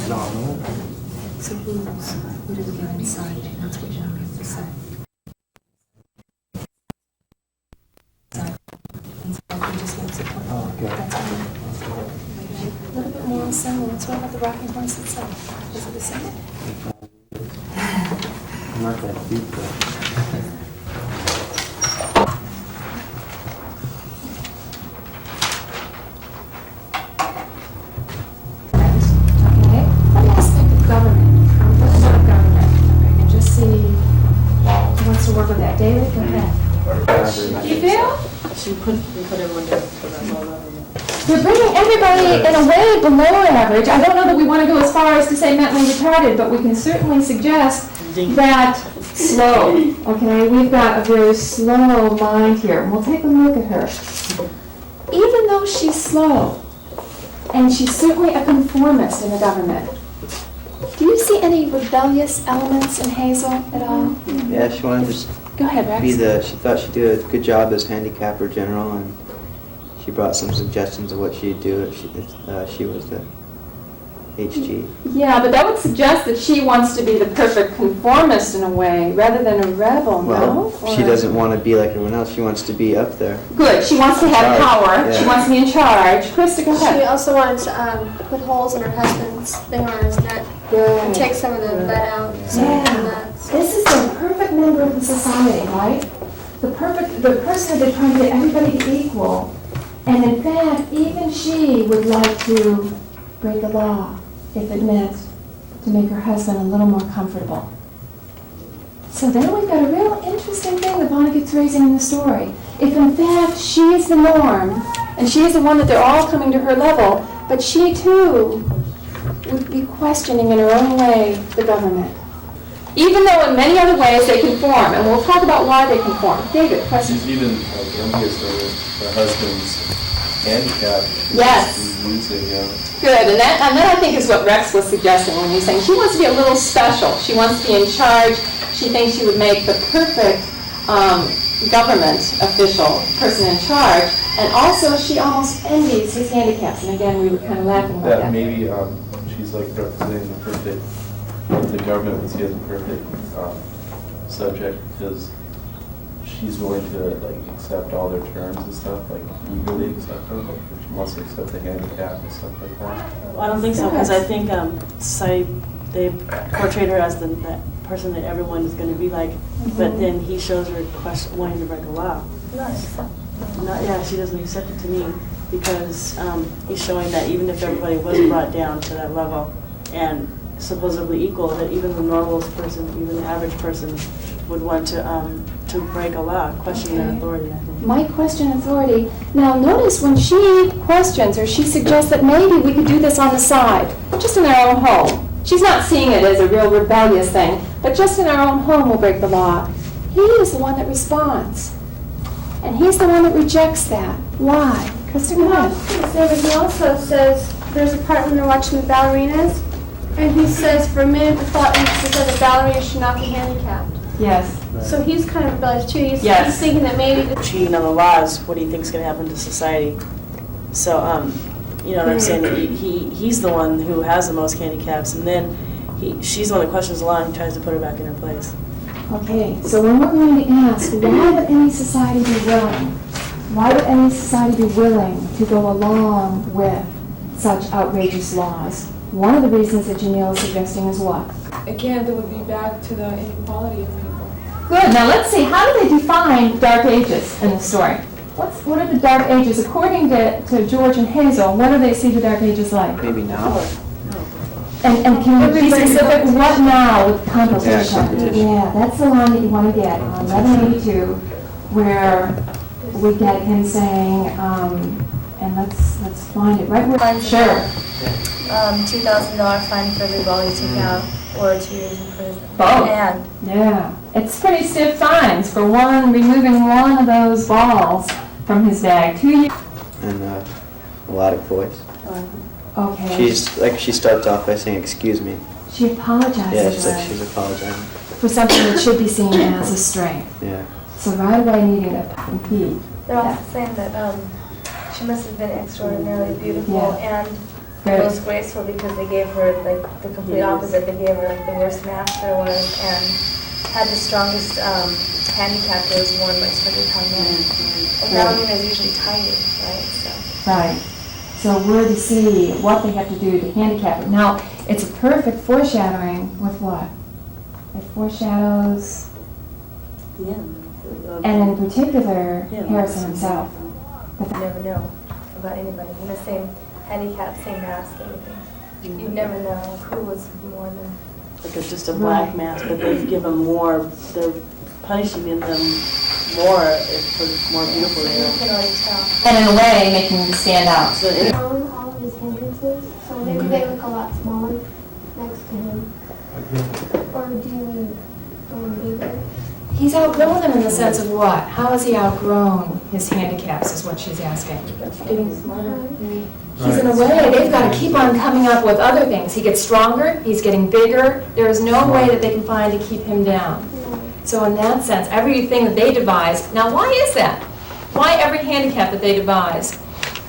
No. So who did we get inside? That's what you have to say. And just makes it Oh, okay. That's all. A little bit more ensemble. What's wrong with the rocking horse itself? Is it the same? I'm not that deep though. Okay. What aspect of government? What about government? Okay, and just see who wants to work with that. David, go ahead. Do you feel? We put everyone down to that low level. We're bringing everybody in a way below average. I don't know that we want to go as far as to say mentally retarded, but we can certainly suggest that slow. Okay, we've got a very slow mind here. And we'll take a look at her. Even though she's slow, and she's certainly a conformist in the government, do you see any rebellious elements in Hazel at all? Yeah, she wanted to Go ahead, Rex. she thought she'd do a good job as handicapper general, and she brought some suggestions of what she'd do if she was the HG. Yeah, but that would suggest that she wants to be the perfect conformist in a way, rather than a rebel, Well, no? she doesn't want to be like everyone else. She wants to be up there. Good, she wants to have Charge, power, she yeah. wants to be in charge. Krista, go She ahead. also wanted to put holes in her husband's thing on his neck and Good. take some of the lead out. So Yeah. This is the perfect member of the society, right? The person that they're trying to get everybody to equal. And in fact, even she would like to break the law if it meant to make her husband a little more comfortable. So then we've got a real interesting thing that Vonnegut's raising in the story. If in fact she is the norm, and she is the one that they're all coming to her level, but she too would be questioning in her own way the government. Even though in many other ways they conform, and we'll talk about why they conform. David, question? She's even envious of her husband's handicap. Yes. He's using, Good, and that I think is what Rex was suggesting when he was saying she wants to be a little special. She wants to be in charge. She thinks she would make the perfect government official, person in charge, and also she almost envies his handicaps. And again, we were kind of laughing about that that. maybe she's like representing the perfect, the government would see as a perfect subject because she's willing to like accept all their terms and stuff, like eagerly accept them. She wants to accept the handicap and stuff like that. Well, I don't think so, because I think society, they portrayed her as that person that everyone is going to be like, but then he shows her wanting to break a law. Yeah, she doesn't accept it to me, because he's showing that even if everybody was brought down to that level and supposedly equal, that even the normalest person, even the average person, would want to break a law, question their authority, I think. Might question authority. Now notice when she questions or she suggests that maybe we could do this on the side, just in our own home. She's not seeing it as a real rebellious thing, but just in our own home we'll break the law. He is the one that responds. And he's the one that rejects that. Why? Kristen, go ahead. he also says there's a part when they're watching the ballerinas, and he says for a minute the thought enters that the ballerina should not be handicapped. Yes. So he's kind of rebellious too. He's Yes. thinking that maybe Cheating on the laws, what do you think is going to happen to society? So, you know what I'm saying? He's the one who has the most handicaps, and then she's the one that questions the law and tries to put her back in her place. Okay, so when we're going to ask, why would any society be willing? Why would any society be willing to go along with such outrageous laws? One of the reasons that Jamil is suggesting is what? Again, that would be back to the inequality of people. Good. Now let's see. How do they define Dark Ages in the story? What are the Dark Ages? According to George and Hazel, what do they see the Dark Ages like? Maybe now. And can you be specific? What now with competition? Yeah, competition. Yeah, that's the line that you want to get on 1182, where we get him saying, and let's find it right where. Sure. $2,000 fine for every ball you take out, or 2 years in prison. Both. And Yeah, it's pretty stiff fines for removing one of those balls from his bag. 2 years. And melodic voice. Okay. She starts off by saying, "Excuse me." She apologizes. Yeah, she's apologizing. For something that should be seen as a strength. Yeah. So right away needing to compete. they're also saying that she must have been extraordinarily beautiful, Yeah. and It was graceful because they gave her like the complete opposite. They gave her like the worst mask there was and had the strongest handicap that was worn by somebody coming in. And ballerina is usually tiny, right? So. Right. So we're to see what they have to do to handicap it. Now, it's a perfect foreshadowing with what? It foreshadows, Yeah. and in particular, Yeah. Harrison himself. You never know about anybody. In the same handicap, same mask, everything. You never know who was more than. Like it's just a black mask, but they've given more, they're punishing them more for more beautiful they You are. can already tell. And in a way, making them stand out. So it- Down all of his hindrances, so maybe they look a lot smaller next to him. Or do you need bigger? He's outgrown them in the sense of what? How has he outgrown his handicaps is what she's asking. Getting smarter. He's in a way, they've got to keep on coming up with other things. He gets stronger, he's getting bigger. There is no way that they can find to keep him down. So in that sense, everything that they devise, now why is that? Why every handicap that they devise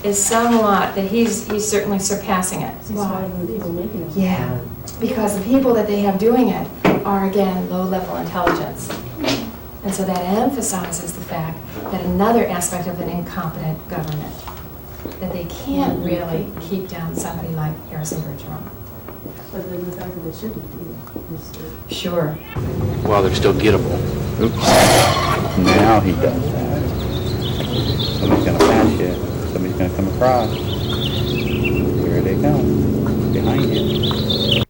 is somewhat, that he's certainly surpassing it? He's smarter than the people making it. Yeah, because the people that they have doing it are, again, low-level intelligence. And so that emphasizes the fact that another aspect of an incompetent government, that they can't really keep down somebody like Harrison Bergeron. But then the fact that they shouldn't do it. Sure. While they're still gettable. Oops. Now he does that. Somebody's gonna pass you. Somebody's gonna come across. Here they come. Behind you.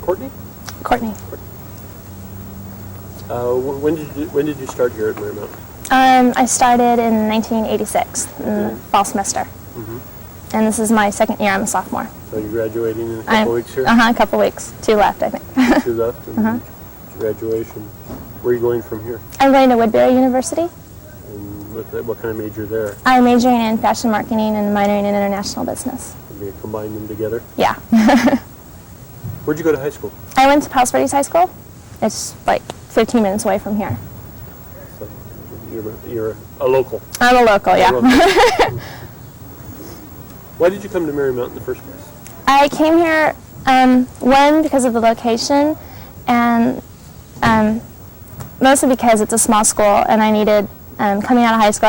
Courtney? Courtney. When did you start here at Marymount? I started in 1986, in the fall semester. And this is my second year. I'm a sophomore. So you're graduating in a couple weeks here? A couple weeks. 2 left, I think. 2 left and graduation. Where are you going from here? I'm going to Woodbury University. And what kind of major there? I'm majoring in fashion marketing and minoring in international business. Can you combine them together? Yeah. Where'd you go to high school? I went to Palos Verdes High School. It's like 15 minutes away from here. So you're a local. I'm a local, yeah. Why did you come to Marymount in the first place? I came here, one, because of the location, and mostly because it's a small school, and I needed, coming out of high school,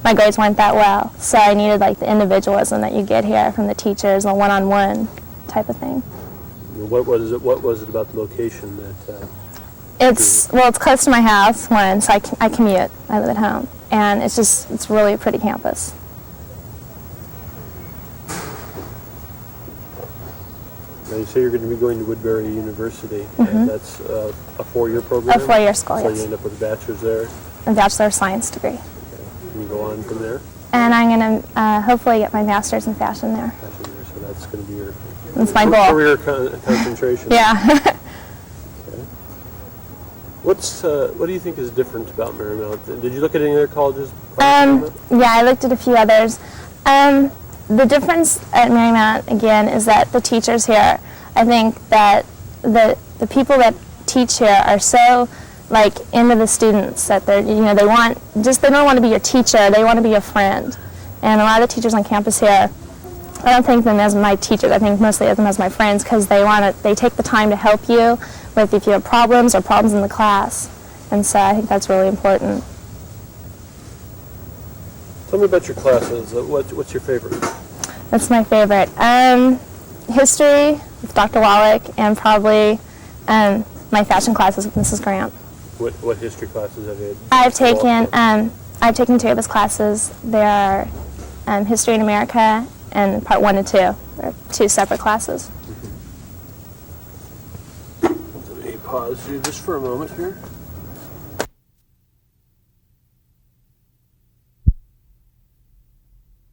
my grades weren't that well, so I needed like the individualism that you get here from the teachers, a one-on-one type of thing. What was it about the location that? It's close to my house, one, so I commute. I live at home, and it's really a pretty campus. Now you say you're going to be going to Woodbury University, and that's a 4-year program? A 4-year school, so yes. you end up with a bachelor's there? A Bachelor of Science degree. Okay. Can you go on from there? And I'm going to hopefully get my master's in fashion there. Fashion there, so that's going to be your That's my goal. career concentration. Yeah. Okay. What do you think is different about Marymount? Did you look at any other colleges? Yeah, I looked at a few others. The difference at Marymount, again, is that the teachers here, I think that the people that teach here are so like into the students that they don't want to be your teacher, they want to be your friend. And a lot of the teachers on campus here, I don't think them as my teachers, I think mostly of them as my friends because they take the time to help you with if you have problems or problems in the class. And so I think that's really important. Tell me about your classes. What's your favorite? That's my favorite. History with Dr. Wallach, and probably my fashion classes with Mrs. Grant. What history classes have you had? I've taken 2 of his classes. They are History in America and Part 1 and 2. They're 2 separate classes. Let me pause you just for a moment here.